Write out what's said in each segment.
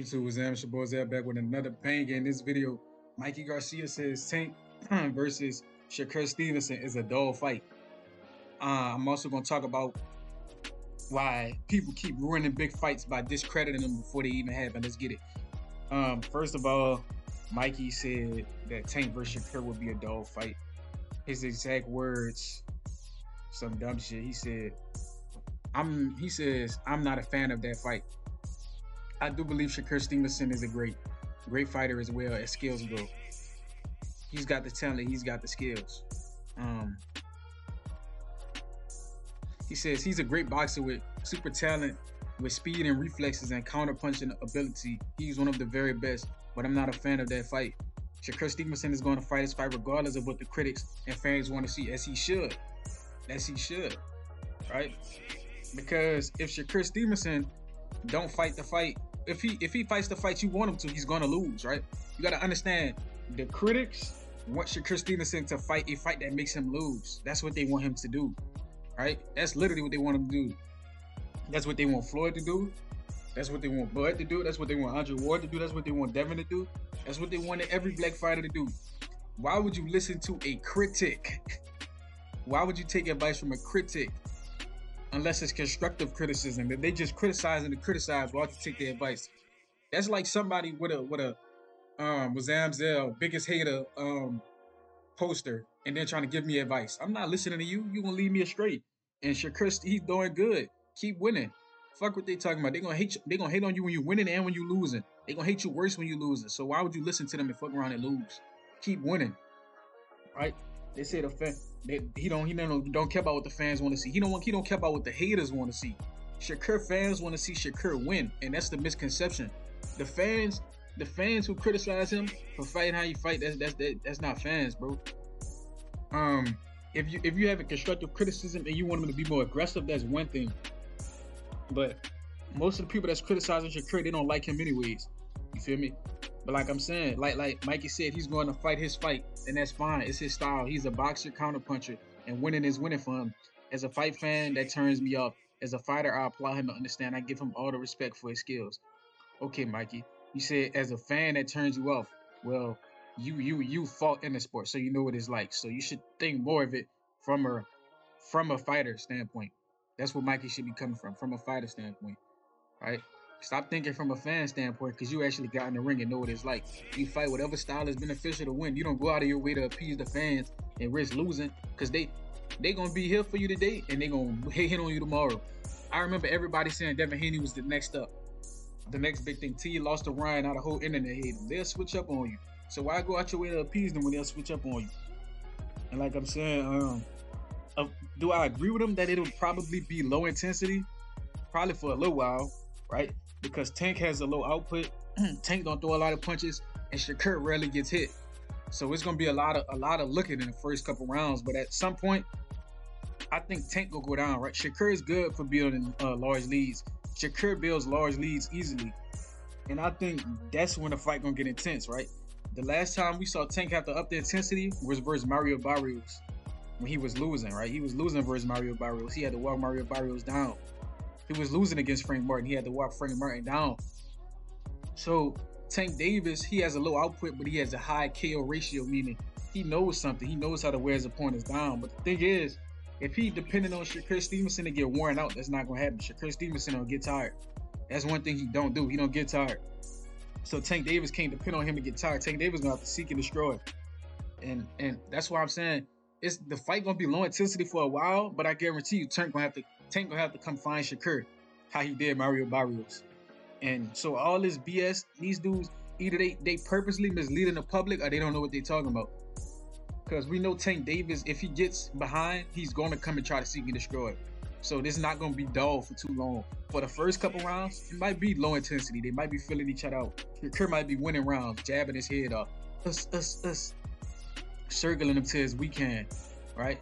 YouTube was Shakur back with another banger. In this video, Mikey Garcia says Tank versus Shakur Stevenson is a dull fight. I'm also going to talk about why people keep ruining big fights by discrediting them before they even happen. Let's get it. First of all, Mikey said that Tank versus Shakur would be a dull fight. His exact words, some dumb shit. He says, I'm not a fan of that fight. I do believe Shakur Stevenson is a great fighter as well as skills go. He's got the talent, he's got the skills. He says he's a great boxer with super talent, with speed and reflexes and counter-punching ability. He's one of the very best, but I'm not a fan of that fight. Shakur Stevenson is going to fight his fight regardless of what the critics and fans want to see, as he should. Right? Because if Shakur Stevenson don't fight the fight, if he fights the fight you want him to, he's gonna lose, right? You gotta understand, the critics want Shakur Stevenson to fight a fight that makes him lose. That's what they want him to do, right? That's literally what they want him to do. That's what they want Floyd to do. That's what they want Bud to do. That's what they want Andre Ward to do. That's what they want Devin to do. That's what they wanted every black fighter to do. Why would you listen to a critic? Why would you take advice from a critic? Unless it's constructive criticism, that they just criticizing to criticize, why don't you take their advice? That's like somebody with a Wazam biggest hater poster and then trying to give me advice. I'm not listening to you. You gonna lead me astray. And Shakur, he's doing good. Keep winning. Fuck what they talking about. They gonna hate you. They gonna hate on you when you winning and when you losing. They gonna hate you worse when you losing. So why would you listen to them and fuck around and lose? Keep winning, right? They say the fan, he don't care about what the fans want to see. He don't care about what the haters want to see. Shakur fans want to see Shakur win, and that's the misconception. The fans who criticize him for fighting how you fight, that's not fans, bro. If you have a constructive criticism and you want him to be more aggressive, that's one thing. But most of the people that's criticizing Shakur, they don't like him anyways. You feel me? But like I'm saying, like Mikey said, he's going to fight his fight, and that's fine. It's his style. He's a boxer, counterpuncher, and winning is winning for him. As a fight fan, that turns me off. As a fighter, I applaud him to understand. I give him all the respect for his skills. Okay, Mikey, you said as a fan that turns you off. Well, you fought in the sport, so you know what it's like. So you should think more of it from a fighter standpoint. That's what Mikey should be coming from a fighter standpoint, right? Stop thinking from a fan standpoint, because you actually got in the ring and know what it's like. You fight whatever style is beneficial to win. You don't go out of your way to appease the fans and risk losing, because they gonna be here for you today and they gonna hit on you tomorrow. I remember everybody saying Devin Haney was the next up, the next big thing. Till you lost to Ryan, now the whole internet hate him. They'll switch up on you. So why go out your way to appease them when they'll switch up on you? And like I'm saying, do I agree with them that it'll probably be low intensity? Probably for a little while, right? Because Tank has a low output. Tank don't throw a lot of punches, and Shakur rarely gets hit. So it's gonna be a lot of looking in the first couple rounds. But at some point, I think Tank will go down, right? Shakur is good for building large leads. Shakur builds large leads easily, and I think that's when the fight gonna get intense, right? The last time we saw Tank have to up the intensity was versus Mario Barrios, when he was losing, right? He was losing versus Mario Barrios. He had to walk Mario Barrios down. He was losing against Frank Martin. He had to walk Frank Martin down. So Tank Davis, he has a low output, but he has a high KO ratio, meaning he knows something. He knows how to wear his opponents down. But the thing is, if he depended on Shakur Stevenson to get worn out, that's not going to happen. Shakur Stevenson will get tired. That's one thing he don't do. He don't get tired. So Tank Davis can't depend on him to get tired. Tank Davis going to have to seek and destroy. And that's why I'm saying the fight going to be low intensity for a while, but I guarantee you Tank going to have to come find Shakur how he did Mario Barrios. And so all this BS, these dudes, either they purposely misleading the public or they don't know what they're talking about. Because we know Tank Davis, if he gets behind, he's going to come and try to seek and destroy. So this is not going to be dull for too long. For the first couple rounds, it might be low intensity. They might be filling each other out. Shakur might be winning rounds, jabbing his head off. Circling him to his weak hand, right?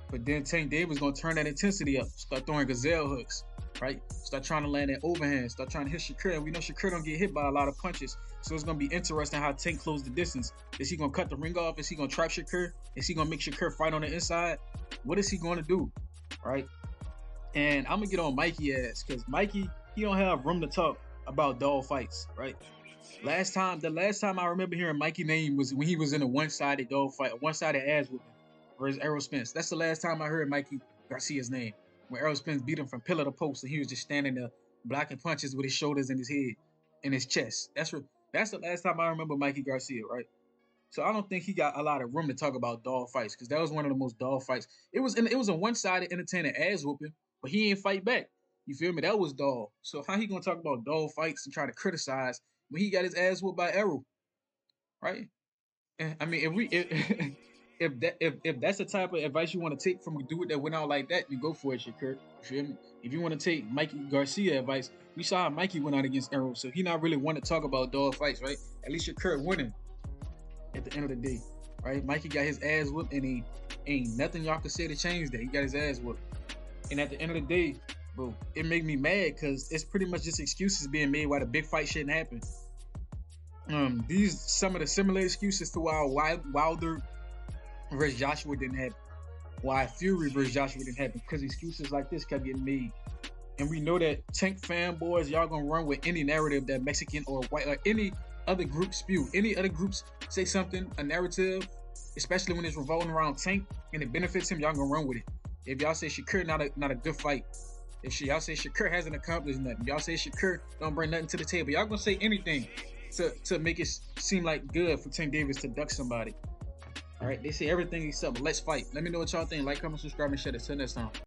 But then Tank Davis gonna turn that intensity up, start throwing gazelle hooks, right? Start trying to land that overhand, start trying to hit Shakur. And we know Shakur don't get hit by a lot of punches, so it's gonna be interesting how Tank close the distance. Is he gonna cut the ring off? Is he gonna trap Shakur? Is he gonna make Shakur fight on the inside? What is he gonna do, right? And I'm gonna get on Mikey ass, because Mikey, he don't have room to talk. about dog fights, right? The last time I remember hearing Mikey name was when he was in a one-sided dog fight, a one-sided ass whooping versus Errol Spence. That's the last time I heard Mikey Garcia's name. When Errol Spence beat him from pillar to post, and he was just standing there blocking punches with his shoulders and his head and his chest. That's the last time I remember Mikey Garcia, right? So I don't think he got a lot of room to talk about dog fights because that was one of the most dog fights. It was a one-sided entertaining ass whooping, but he ain't fight back. You feel me? That was dog. So how he gonna talk about dog fights and try to criticize when he got his ass whooped by Errol, right? And, I mean, if that's the type of advice you want to take from a dude that went out like that, you go for it, Shakur. You feel me? If you want to take Mikey Garcia advice, we saw how Mikey went out against Errol, so he not really want to talk about dog fights, right? At least Shakur winning at the end of the day, right? Mikey got his ass whooped, and he ain't nothing y'all can say to change that. He got his ass whooped, and at the end of the day, bro, it made me mad because it's pretty much just excuses being made why the big fight shouldn't happen. These some of the similar excuses to why Wilder versus Joshua didn't happen, why Fury versus Joshua didn't happen, because excuses like this kept getting made. And we know that Tank fanboys, y'all gonna run with any narrative that Mexican or white or any other group spew. Any other groups say something, a narrative, especially when it's revolving around Tank and it benefits him, y'all gonna run with it. If y'all say Shakur not a good fight, if y'all say Shakur hasn't accomplished nothing, y'all say Shakur don't bring nothing to the table, y'all gonna say anything to make it seem like good for Tank Davis to duck somebody. All right, they say everything except let's fight. Let me know what y'all think. Like, comment, subscribe, and share this. Till next time.